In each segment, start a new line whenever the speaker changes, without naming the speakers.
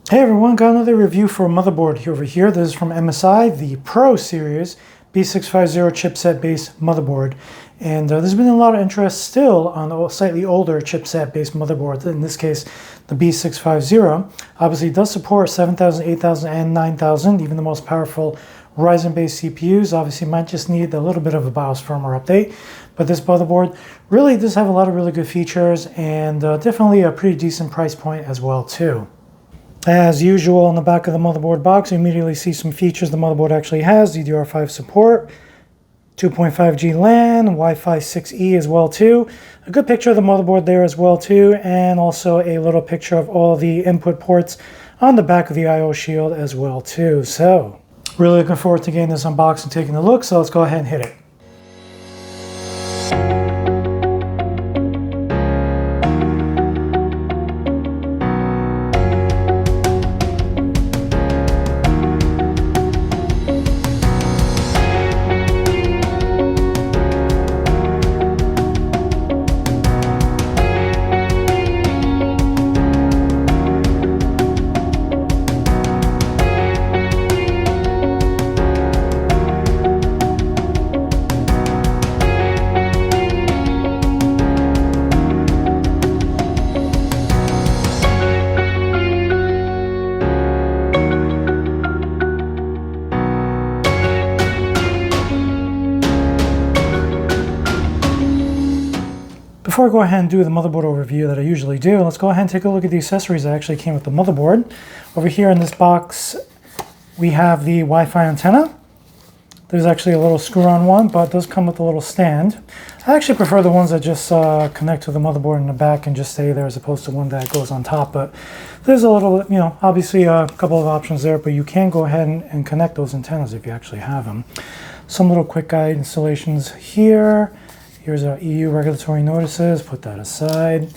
Hey everyone, got another review for a motherboard over here. This is from MSI, the Pro series B650 chipset based motherboard. And there's been a lot of interest still on the slightly older chipset based motherboards. In this case, the B650 obviously does support 7000, 8000, and 9000, even the most powerful Ryzen based CPUs. Obviously might just need a little bit of a BIOS firmware update. But this motherboard really does have a lot of really good features and definitely a pretty decent price point as well too. As usual, on the back of the motherboard box, you immediately see some features the motherboard actually has. DDR5 support, 2.5G LAN, Wi-Fi 6E as well too. A good picture of the motherboard there as well too, and also a little picture of all the input ports on the back of the I/O shield as well too. So, really looking forward to getting this unboxed and taking a look, so let's go ahead and hit it. Before I go ahead and do the motherboard overview that I usually do, let's go ahead and take a look at the accessories that actually came with the motherboard. Over here in this box, we have the Wi-Fi antenna. There's actually a little screw-on one, but it does come with a little stand. I actually prefer the ones that just connect to the motherboard in the back and just stay there as opposed to one that goes on top. But there's a little, obviously a couple of options there, but you can go ahead and connect those antennas if you actually have them. Some little quick guide installations here. Here's our EU regulatory notices, put that aside.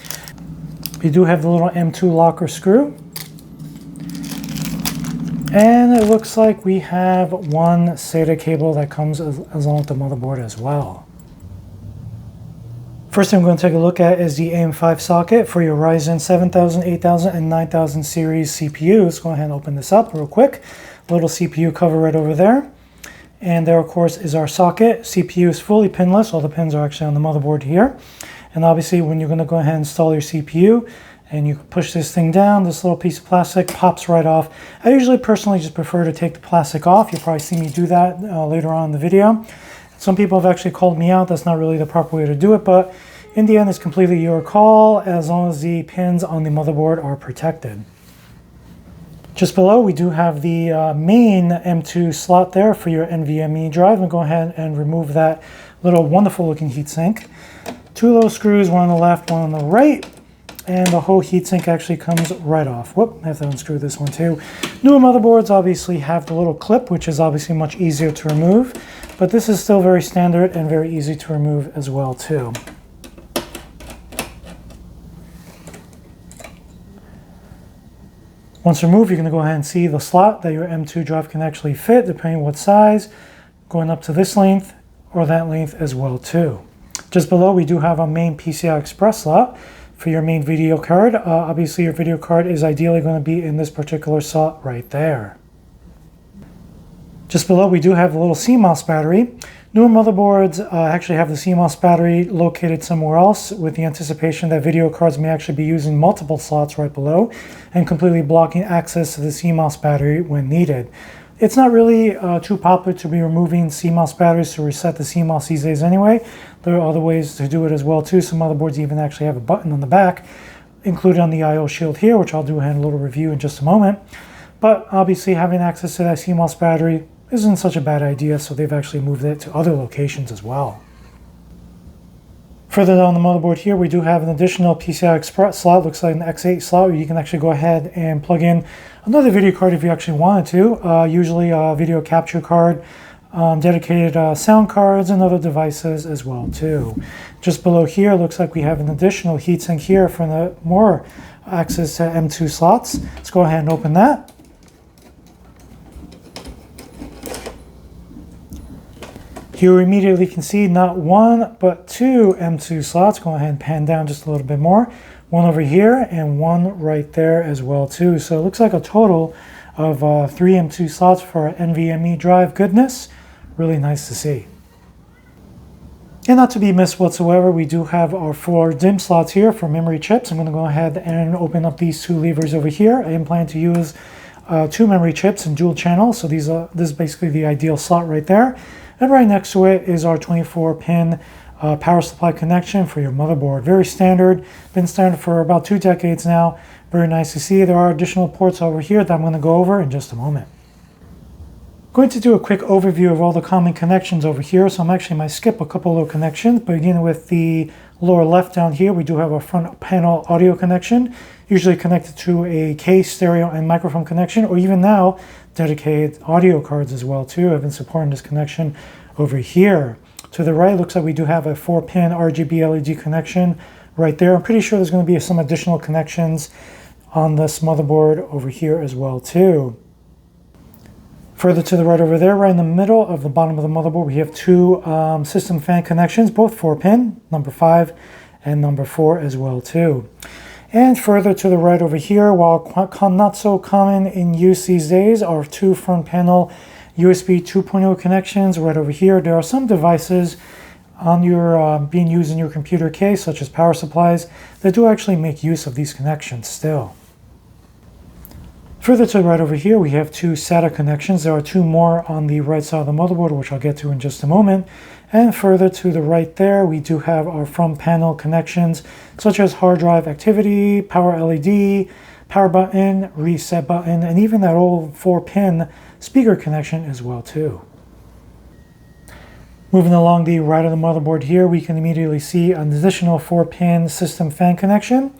We do have the little M2 locker screw. And it looks like we have one SATA cable that comes along with the motherboard as well. First thing I'm going to take a look at is the AM5 socket for your Ryzen 7000, 8000, and 9000 series CPUs. Go ahead and open this up real quick. Little CPU cover right over there. And there, of course, is our socket. CPU is fully pinless. All the pins are actually on the motherboard here. And obviously, when you're going to go ahead and install your CPU, and you push this thing down, this little piece of plastic pops right off. I usually personally just prefer to take the plastic off. You'll probably see me do that later on in the video. Some people have actually called me out. That's not really the proper way to do it, but in the end, it's completely your call as long as the pins on the motherboard are protected. Just below, we do have the main M2 slot there for your NVMe drive. And go ahead and remove that little wonderful looking heatsink. Two little screws, one on the left, one on the right. And the whole heatsink actually comes right off. Whoop, I have to unscrew this one too. Newer motherboards obviously have the little clip, which is obviously much easier to remove. But this is still very standard and very easy to remove as well too. Once removed, you're going to go ahead and see the slot that your M2 drive can actually fit, depending on what size, going up to this length or that length as well too. Just below, we do have a main PCI Express slot for your main video card. Obviously, your video card is ideally going to be in this particular slot right there. Just below, we do have a little CMOS battery. Newer motherboards actually have the CMOS battery located somewhere else with the anticipation that video cards may actually be using multiple slots right below and completely blocking access to the CMOS battery when needed. It's not really too popular to be removing CMOS batteries to reset the CMOS these days anyway. There are other ways to do it as well too. Some motherboards even actually have a button on the back included on the I/O shield here, which I'll do a little review in just a moment. But obviously having access to that CMOS battery isn't such a bad idea, so they've actually moved it to other locations as well. Further down the motherboard here, we do have an additional PCI Express slot. Looks like an X8 slot where you can actually go ahead and plug in another video card if you actually wanted to. Usually a video capture card, dedicated sound cards, and other devices as well too. Just below here, looks like we have an additional heatsink here for the more access to M2 slots. Let's go ahead and open that. You immediately can see not one, but two M2 slots. Go ahead and pan down just a little bit more. one over here, and one right there as well too. So it looks like a total of 3 M2 slots for our NVMe drive. Goodness, really nice to see. And not to be missed whatsoever, we do have our 4 DIMM slots here for memory chips. I'm going to go ahead and open up these 2 levers over here. I am planning to use 2 memory chips in dual channel, so this is basically the ideal slot right there. And right next to it is our 24-pin power supply connection for your motherboard. Very standard, been standard for about 2 decades now. Very nice to see. There are additional ports over here that I'm going to go over in just a moment. Going to do a quick overview of all the common connections over here. So I'm actually might skip a couple of connections, beginning with the lower left down here. We do have a front panel audio connection, usually connected to a case, stereo, and microphone connection, or even now dedicated audio cards as well too. I've been supporting this connection over here. To the right, looks like we do have a 4-pin RGB LED connection right there. I'm pretty sure there's going to be some additional connections on this motherboard over here as well too. Further to the right over there, right in the middle of the bottom of the motherboard, we have 2 system fan connections, both 4-pin, number 5 and number 4 as well too. And further to the right over here, while not so common in use these days, are 2 front panel USB 2.0 connections right over here. There are some devices on your being used in your computer case, such as power supplies, that do actually make use of these connections still. Further to the right over here, we have 2 SATA connections. There are 2 more on the right side of the motherboard, which I'll get to in just a moment. And further to the right there, we do have our front panel connections, such as hard drive activity, power LED, power button, reset button, and even that old 4-pin speaker connection as well too. Moving along the right of the motherboard here, we can immediately see an additional 4-pin system fan connection.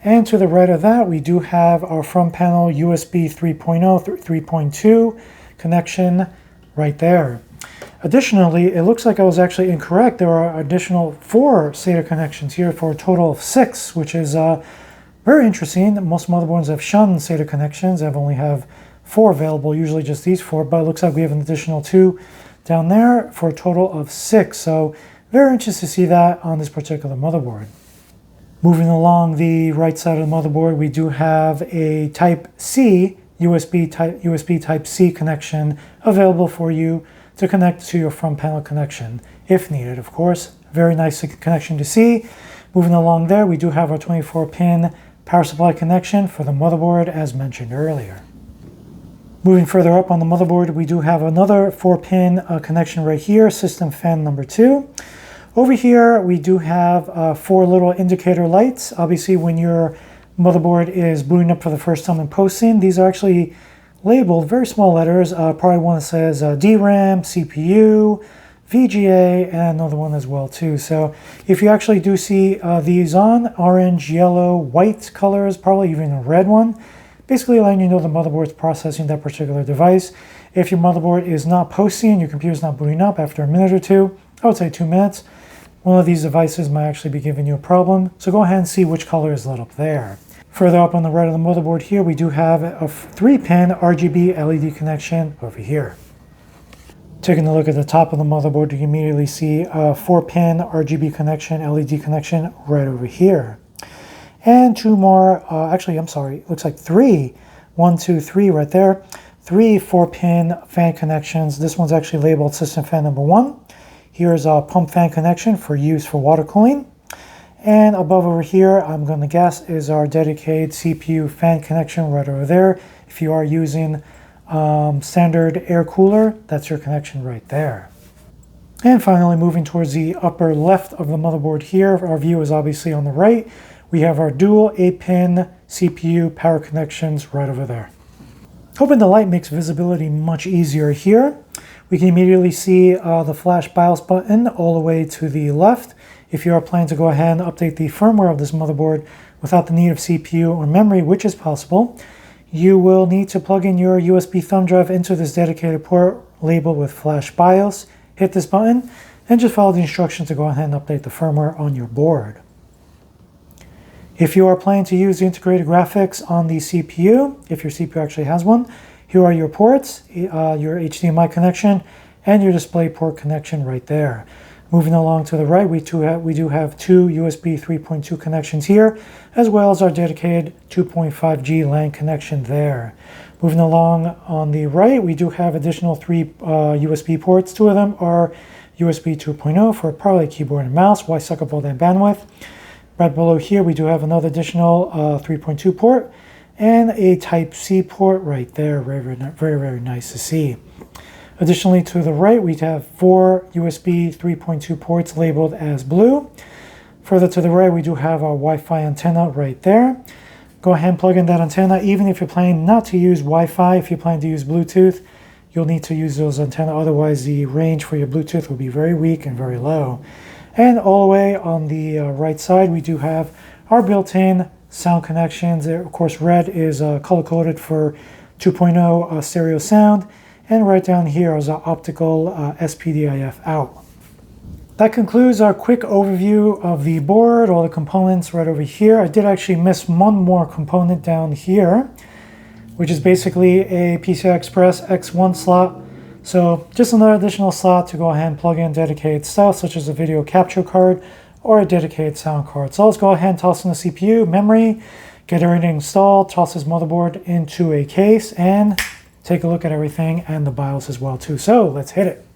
And to the right of that, we do have our front panel USB 3.0 through 3.2 connection right there. Additionally, it looks like I was actually incorrect. There are additional 4 SATA connections here for a total of 6, which is very interesting. Most motherboards have shunned SATA connections. I've only have 4 available, usually just these 4, but it looks like we have an additional 2 down there for a total of 6. So very interested to see that on this particular motherboard. Moving along the right side of the motherboard, we do have a Type-C USB Type-C connection available for you to connect to your front panel connection, if needed, of course. Very nice connection to see. Moving along there, we do have our 24-pin power supply connection for the motherboard, as mentioned earlier. Moving further up on the motherboard, we do have another 4-pin connection right here, system fan number 2. Over here, we do have 4 little indicator lights. Obviously, when your motherboard is booting up for the first time and posting, these are actually labeled very small letters. Probably one that says DRAM, CPU, VGA, and another one as well too. So if you actually do see these on, orange, yellow, white colors, probably even a red one, basically letting you know the motherboard is processing that particular device. If your motherboard is not posting, your computer is not booting up after a minute or 2, I would say 2 minutes, one of these devices might actually be giving you a problem. So go ahead and see which color is lit up there. Further up on the right of the motherboard here, we do have a 3-pin RGB LED connection over here. Taking a look at the top of the motherboard, you can immediately see a 4-pin RGB connection, LED connection right over here. And 2 more, actually, I'm sorry, looks like 3. 1, 2, 3 right there. 3 4-pin fan connections. This one's actually labeled system fan number 1. Here's a pump fan connection for use for water cooling. And above over here, I'm going to guess, is our dedicated CPU fan connection right over there. If you are using standard air cooler, that's your connection right there. And finally, moving towards the upper left of the motherboard here, our view is obviously on the right. We have our dual 8-pin CPU power connections right over there. Hoping the light makes visibility much easier here. We can immediately see the flash BIOS button all the way to the left. If you are planning to go ahead and update the firmware of this motherboard without the need of CPU or memory, which is possible, you will need to plug in your USB thumb drive into this dedicated port labeled with flash BIOS, hit this button, and just follow the instructions to go ahead and update the firmware on your board. If you are planning to use the integrated graphics on the CPU, if your CPU actually has one, here are your ports, your HDMI connection, and your display port connection right there. Moving along to the right, we do have two USB 3.2 connections here, as well as our dedicated 2.5G LAN connection there. Moving along on the right, we do have additional three USB ports. Two of them are USB 2.0 for probably keyboard and mouse. Why suck up all that bandwidth? Right below here, we do have another additional 3.2 port and a Type-C port right there. Very nice to see. Additionally, to the right, we have four USB 3.2 ports labeled as blue. Further to the right, we do have our Wi-Fi antenna right there. Go ahead and plug in that antenna. Even if you're planning not to use Wi-Fi, if you plan to use Bluetooth, you'll need to use those antennas. Otherwise, the range for your Bluetooth will be very weak and very low. And all the way on the right side, we do have our built-in sound connections. Of course, red is color-coded for 2.0 stereo sound. And right down here is our optical SPDIF out. That concludes our quick overview of the board, all the components right over here. I did actually miss one more component down here, which is basically a PCI Express X1 slot. So just another additional slot to go ahead and plug in dedicated stuff, such as a video capture card or a dedicated sound card. So let's go ahead and toss in the CPU, memory, get everything installed, toss this motherboard into a case, and take a look at everything and the BIOS as well too. So let's hit it.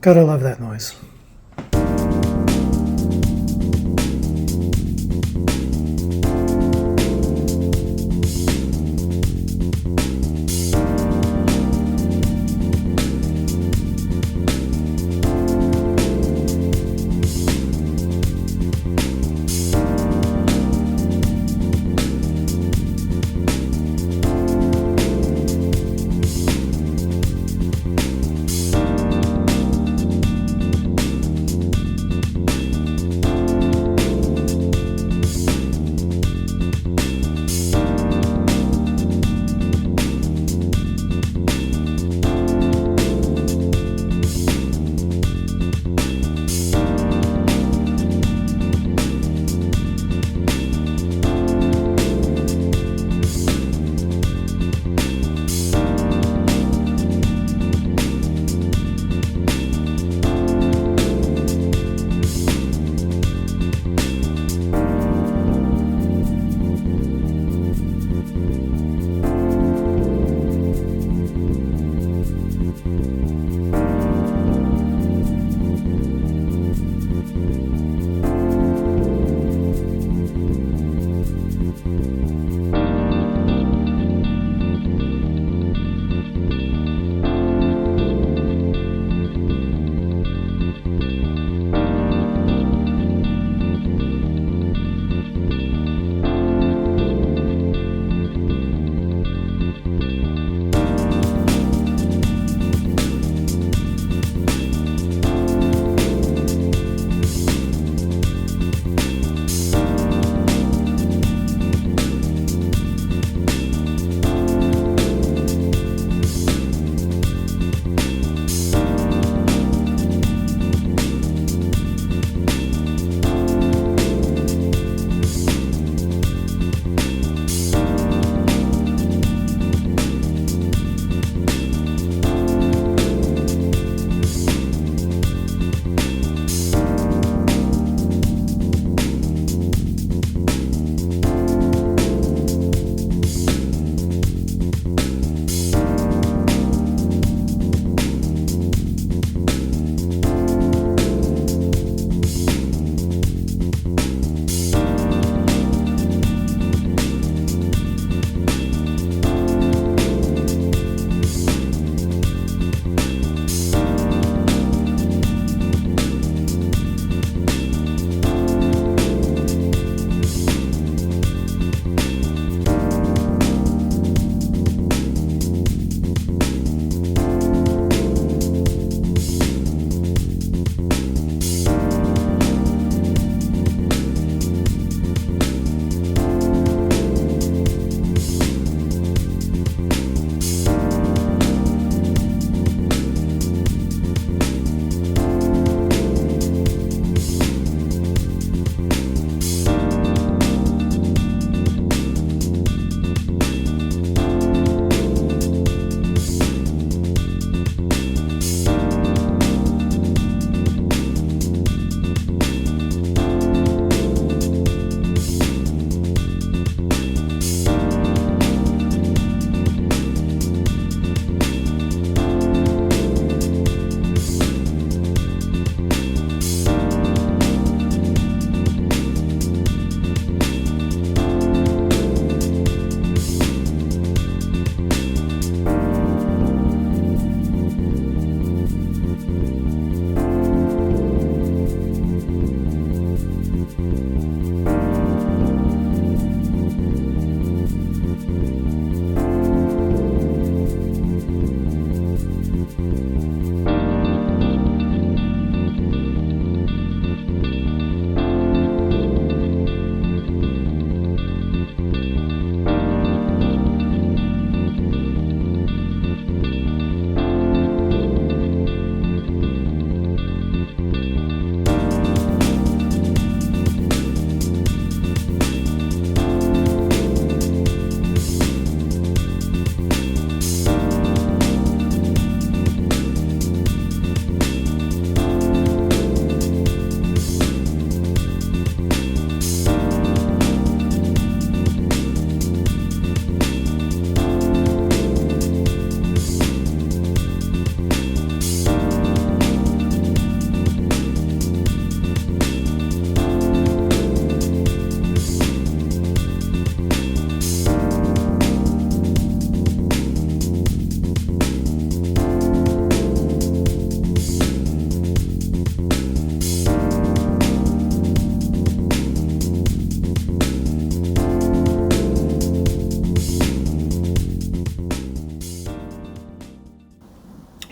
Gotta love that noise.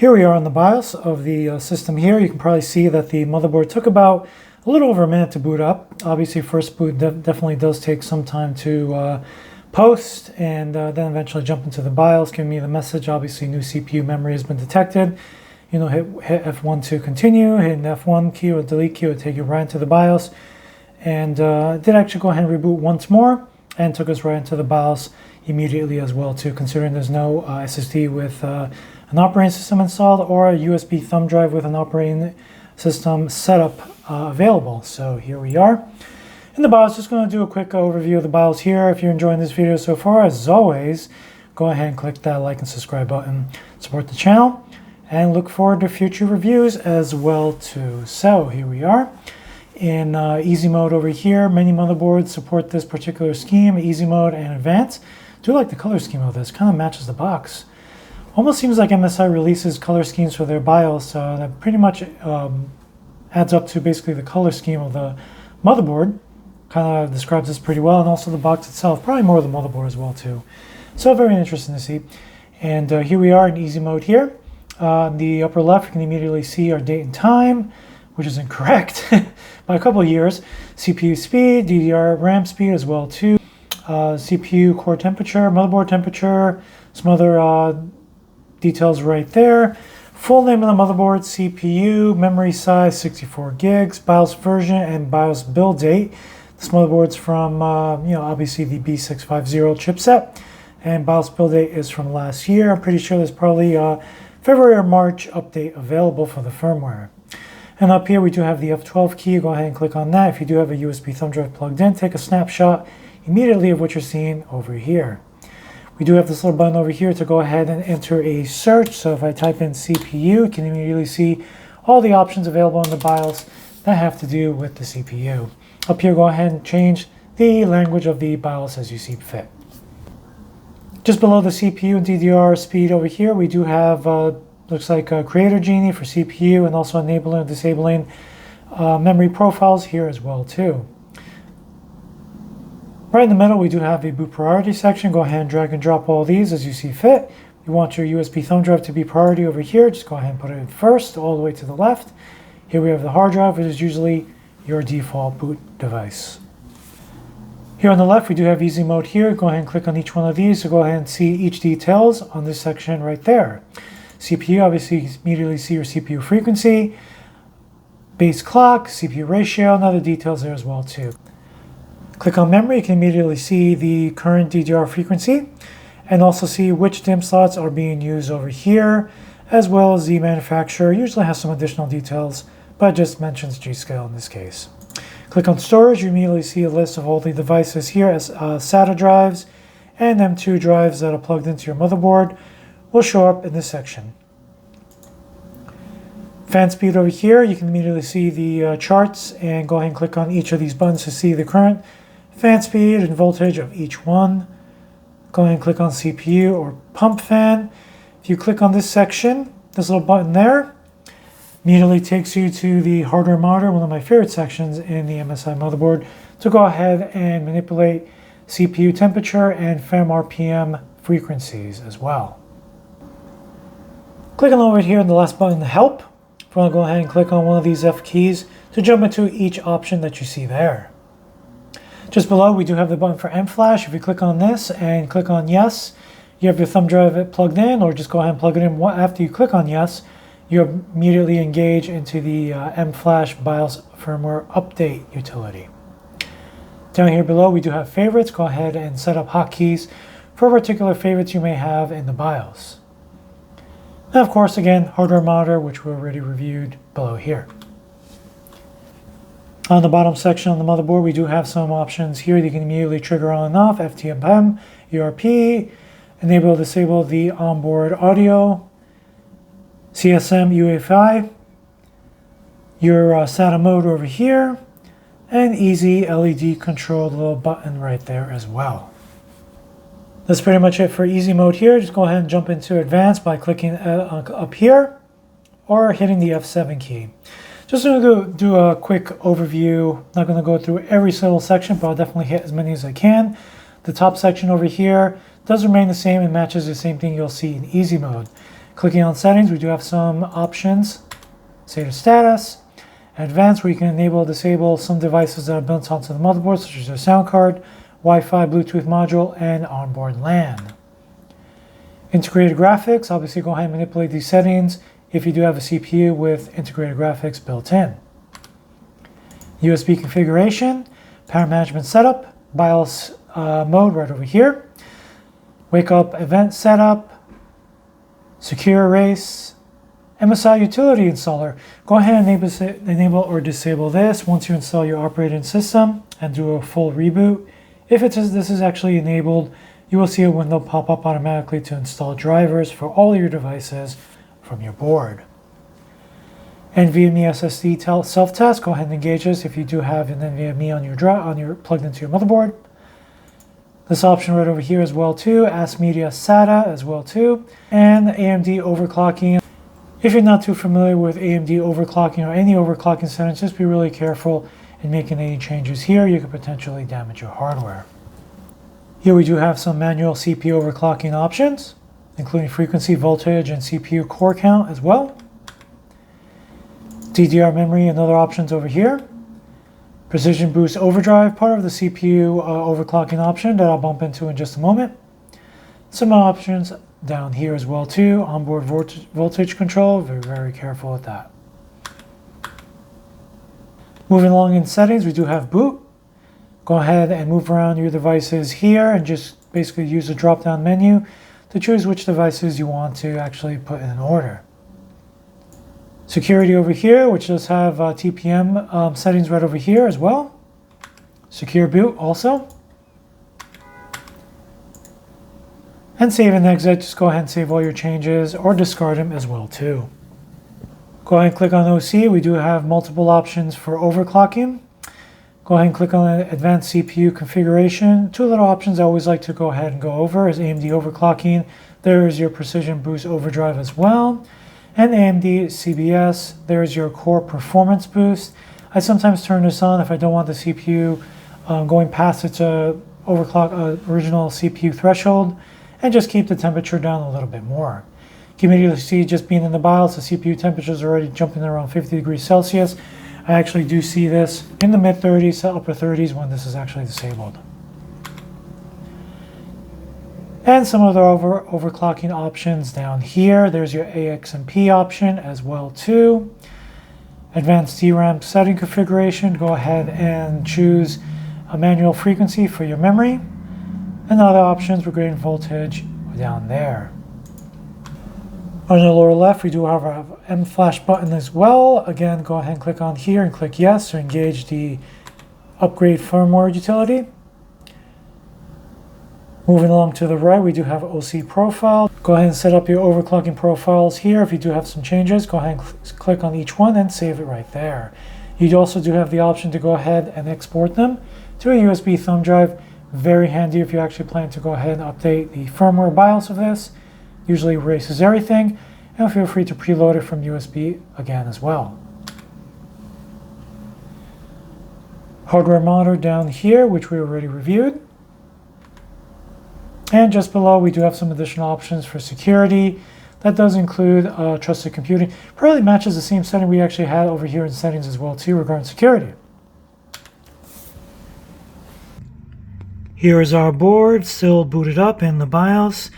Here we are on the BIOS of the system here. You can probably see that the motherboard took about a little over a minute to boot up. Obviously, first boot definitely does take some time to post, and then eventually jump into the BIOS, giving me the message. Obviously, new CPU memory has been detected. You know, hit F1 to continue, hit an F1 key or delete key would take you right into the BIOS. And did actually go ahead and reboot once more, and took us right into the BIOS immediately as well too, considering there's no SSD with an operating system installed or a USB thumb drive with an operating system setup available. So here we are in the BIOS. Just going to do a quick overview of the BIOS here. If you're enjoying this video so far, as always, go ahead and click that like and subscribe button, support the channel, and look forward to future reviews as well too. So here we are in easy mode over here. Many motherboards support this particular scheme, easy mode and advanced. I do like the color scheme of this, kind of matches the box. Almost seems like MSI releases color schemes for their BIOS, that pretty much adds up to basically the color scheme of the motherboard. Kind of describes this pretty well, and also the box itself, probably more of the motherboard as well too. So very interesting to see. And here we are in easy mode here. On the upper left, you can immediately see our date and time, which is incorrect by a couple of years. CPU speed, DDR RAM speed as well too. CPU core temperature, motherboard temperature, some other details right there. Full name of the motherboard, CPU, memory size 64 gigs, BIOS version, and BIOS build date. This motherboard's from, obviously the B650 chipset, and BIOS build date is from last year. I'm pretty sure there's probably a February or March update available for the firmware. And up here we do have the F12 key. Go ahead and click on that. If you do have a USB thumb drive plugged in, take a snapshot immediately of what you're seeing over here. We do have this little button over here to go ahead and enter a search. So if I type in CPU, you can immediately see all the options available in the BIOS that have to do with the CPU. Up here, go ahead and change the language of the BIOS as you see fit. Just below the CPU and DDR speed over here, we do have, looks like a Creator Genie for CPU, and also enabling and disabling memory profiles here as well too. Right in the middle, we do have a boot priority section. Go ahead and drag and drop all these as you see fit. You want your USB thumb drive to be priority over here, just go ahead and put it in first, all the way to the left. Here we have the hard drive, which is usually your default boot device. Here on the left, we do have easy mode here. Go ahead and click on each one of these to go ahead and see each details on this section right there. CPU, obviously you immediately see your CPU frequency, base clock, CPU ratio, and other details there as well too. Click on memory, you can immediately see the current DDR frequency, and also see which DIMM slots are being used over here, as well as the manufacturer. Usually has some additional details, but just mentions G-Scale in this case. Click on storage, you immediately see a list of all the devices here as SATA drives, and M2 drives that are plugged into your motherboard will show up in this section. Fan speed over here, you can immediately see the charts, and go ahead and click on each of these buttons to see the current fan speed and voltage of each one. Go ahead and click on CPU or pump fan. If you click on this section, this little button there, immediately takes you to the hardware monitor, one of my favorite sections in the MSI motherboard, to go ahead and manipulate CPU temperature and fan RPM frequencies as well. Clicking over here in the last button, help. If you want to go ahead and click on one of these F keys to jump into each option that you see there. Just below, we do have the button for M-Flash. If you click on this and click on yes, you have your thumb drive plugged in, or just go ahead and plug it in. After you click on yes, you immediately engage into the M-Flash BIOS firmware update utility. Down here below, we do have favorites. Go ahead and set up hotkeys for particular favorites you may have in the BIOS. And of course, again, hardware monitor, which we already reviewed below here. On the bottom section on the motherboard, we do have some options here. You can immediately trigger on and off FTM, ERP, enable or disable the onboard audio, CSM, UEFI, your SATA mode over here, and easy LED controlled little button right there as well. That's pretty much it for easy mode here. Just go ahead and jump into advanced by clicking up here or hitting the F7 key. Just going to do a quick overview. Not going to go through every single section, but I'll definitely hit as many as I can. The top section over here does remain the same and matches the same thing you'll see in easy mode. Clicking on settings, we do have some options. Save status. Advanced, where you can enable or disable some devices that are built onto the motherboard, such as your sound card, Wi-Fi, Bluetooth module, and onboard LAN. Integrated graphics, obviously go ahead and manipulate these settings if you do have a CPU with integrated graphics built in. USB configuration, power management setup, BIOS mode right over here. Wake up event setup, secure erase, MSI utility installer. Go ahead and enable or disable this once you install your operating system and do a full reboot. If this is actually enabled, you will see a window pop up automatically to install drivers for all your devices from your board. NVMe SSD self-test, go ahead and engage this if you do have an NVMe on your plugged into your motherboard. This option right over here as well too, Ask Media SATA as well too, and AMD overclocking. If you're not too familiar with AMD overclocking or any overclocking settings, just be really careful in making any changes here. You could potentially damage your hardware. Here we do have some manual CPU overclocking options, including frequency, voltage, and CPU core count as well. DDR memory and other options over here. Precision boost overdrive, part of the CPU overclocking option that I'll bump into in just a moment. Some options down here as well too. Onboard voltage control, very careful with that. Moving along in settings, we do have boot. Go ahead and move around your devices here and just basically use the drop down menu to choose which devices you want to actually put in order. Security over here, which does have TPM settings right over here as well. Secure boot also. And save and exit, just go ahead and save all your changes or discard them as well too. Go ahead and click on OC. We do have multiple options for overclocking. Go ahead and click on advanced CPU configuration. Two little options I always like to go ahead and go over is AMD overclocking. There is your precision boost overdrive as well. And AMD CBS, there's your core performance boost. I sometimes turn this on if I don't want the CPU going past its original CPU threshold, and just keep the temperature down a little bit more. You can immediately see, just being in the BIOS, the CPU temperature is already jumping around 50 degrees Celsius. I actually do see this in the mid 30s to upper 30s when this is actually disabled. And some other overclocking options down here. There's your AXMP option as well too. Advanced DRAM setting configuration. Go ahead and choose a manual frequency for your memory. And other options regarding voltage down there. On the lower left, we do have our M Flash button as well. Again, go ahead and click on here and click yes to engage the upgrade firmware utility. Moving along to the right, we do have OC profile. Go ahead and set up your overclocking profiles here. If you do have some changes, go ahead and click on each one and save it right there. You also do have the option to go ahead and export them to a USB thumb drive. Very handy if you actually plan to go ahead and update the firmware BIOS of this. Usually erases everything, and feel free to preload it from USB again as well. Hardware monitor down here, which we already reviewed. And just below, we do have some additional options for security. That does include trusted computing. Probably matches the same setting we actually had over here in settings as well too regarding security. Here is our board, still booted up in the BIOS.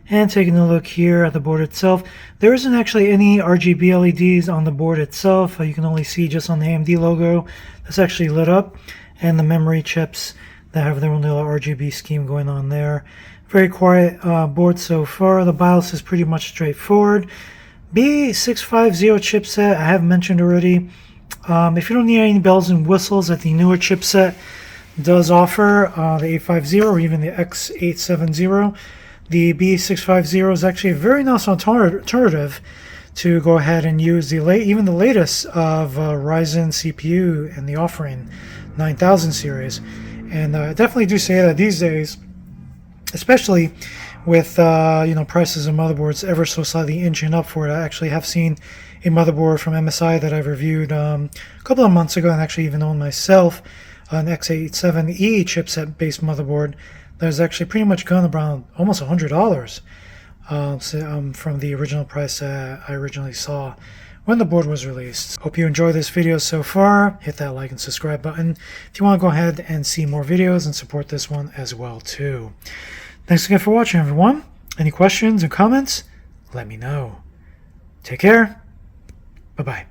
And taking a look here at the board itself, there isn't actually any RGB LEDs on the board itself. You can only see just on the AMD logo that's actually lit up, and the memory chips that have their own little RGB scheme going on there. Very quiet board so far. The BIOS is pretty much straightforward. B650 chipset, I have mentioned already. If you don't need any bells and whistles that the newer chipset does offer, the 850 or even the X870, the B650 is actually a very nice alternative to go ahead and use even the latest of Ryzen CPU in the offering 9000 series. And I definitely do say that these days, especially with prices of motherboards ever so slightly inching up for it. I actually have seen a motherboard from MSI that I've reviewed a couple of months ago, and actually even owned myself, an X87E chipset based motherboard that has actually pretty much gone around almost $100. from the original price I originally saw when the board was released. Hope you enjoyed this video so far. Hit that like and subscribe button if you want to go ahead and see more videos and support this one as well too. Thanks again for watching, everyone. Any questions or comments? Let me know. Take care. Bye-bye.